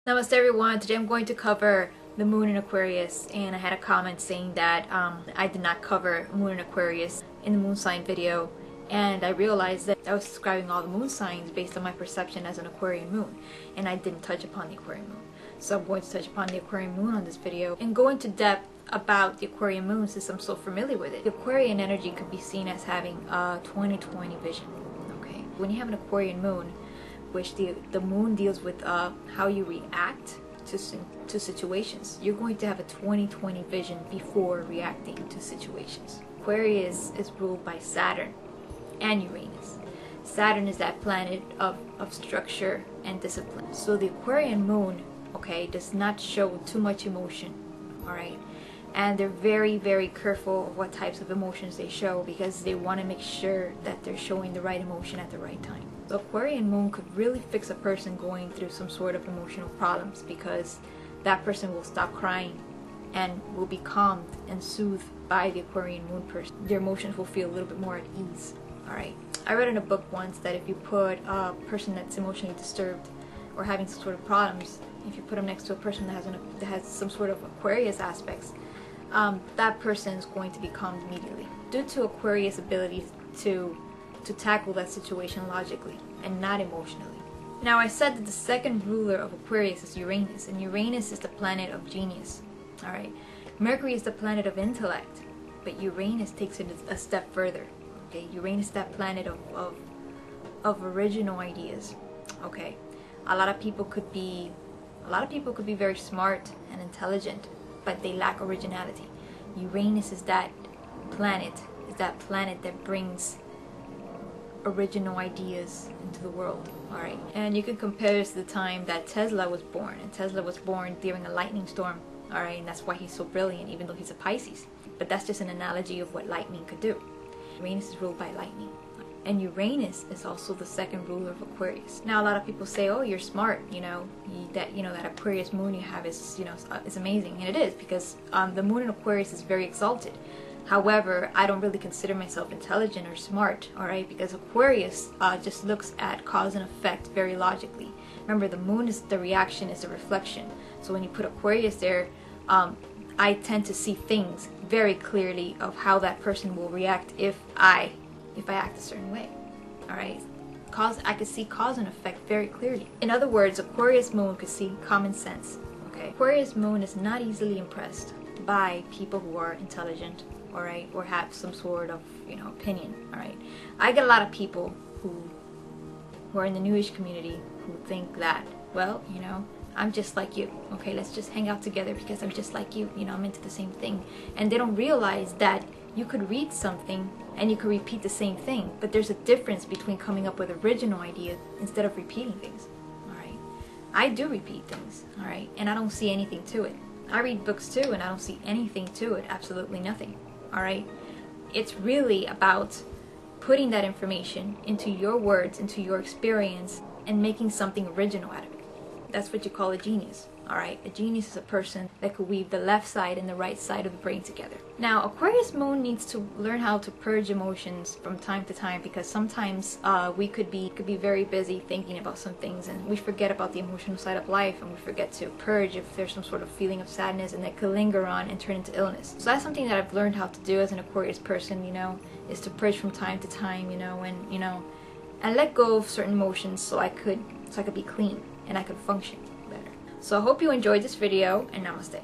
Namaste everyone. Today I'm going to cover the moon in Aquarius, and I had a comment saying that I did not cover moon in Aquarius in the moon sign video, and I realized that I was describing all the moon signs based on my perception as an Aquarian moon, and I didn't touch upon the Aquarian moon. So I'm going to touch upon the Aquarian moon on this video and go into depth about the Aquarian moon since I'm so familiar with it. The Aquarian energy could be seen as having a 20/20 vision. Okay, when you have an Aquarian moon, which the moon deals with how you react to situations, you're going to have a 20/20 vision before reacting to situations. Aquarius is ruled by Saturn and Uranus. Saturn is that planet of structure and discipline. So the Aquarian moon, okay, does not show too much emotion, alright? And they're very, very careful of what types of emotions they show because they want to make sure that they're showing the right emotion at the right time. The Aquarian moon could really fix a person going through some sort of emotional problems because that person will stop crying and will be calmed and soothed by the Aquarian moon person. Their emotions will feel a little bit more at ease. Alright. I read in a book once that if you put a person that's emotionally disturbed or having some sort of problems, if you put them next to a person that has some sort of Aquarius aspects, that person is going to be calmed immediately. Due to Aquarius' ability to tackle that situation logically and not emotionally. Now, I said that the second ruler of Aquarius is Uranus, and Uranus is the planet of genius. Alright, Mercury is the planet of intellect, but Uranus takes it a step further. Okay, Uranus is that planet of original ideas. Okay, a lot of people could be very smart and intelligent, but they lack originality. Uranus is that planet that brings original ideas into the world. Alright, and you can compare this to the time that Tesla was born, and Tesla was born during a lightning storm. Alright, and that's why he's so brilliant, even though he's a Pisces. But that's just an analogy of what lightning could do. Uranus is ruled by lightning, and Uranus is also the second ruler of Aquarius. Now, a lot of people say, "Oh, you're smart. That Aquarius moon you have is amazing," and it is because the moon in Aquarius is very exalted. However, I don't really consider myself intelligent or smart, alright, because Aquarius just looks at cause and effect very logically. Remember, the moon is the reaction, is the reflection. So when you put Aquarius there, I tend to see things very clearly of how that person will react if I act a certain way, alright. I could see cause and effect very clearly. In other words, Aquarius moon could see common sense, okay. Aquarius moon is not easily impressed by people who are intelligent, alright, or have some sort of, opinion, alright. I get a lot of people who are in the newish community who think that, well, I'm just like you, okay, let's just hang out together because I'm just like you, I'm into the same thing. And they don't realize that you could read something and you could repeat the same thing, but there's a difference between coming up with original ideas instead of repeating things, alright. I do repeat things, alright, and I don't see anything to it. I read books too, and I don't see anything to it, absolutely nothing. Alright, it's really about putting that information into your words, into your experience, and making something original out of it. That's what you call a genius. Alright, a genius is a person that could weave the left side and the right side of the brain together. Now, Aquarius moon needs to learn how to purge emotions from time to time because sometimes we could be very busy thinking about some things and we forget about the emotional side of life, and we forget to purge if there's some sort of feeling of sadness, and that could linger on and turn into illness. So that's something that I've learned how to do as an Aquarius person, is to purge from time to time, and let go of certain emotions so I could be clean and I could function better. So I hope you enjoyed this video, and namaste.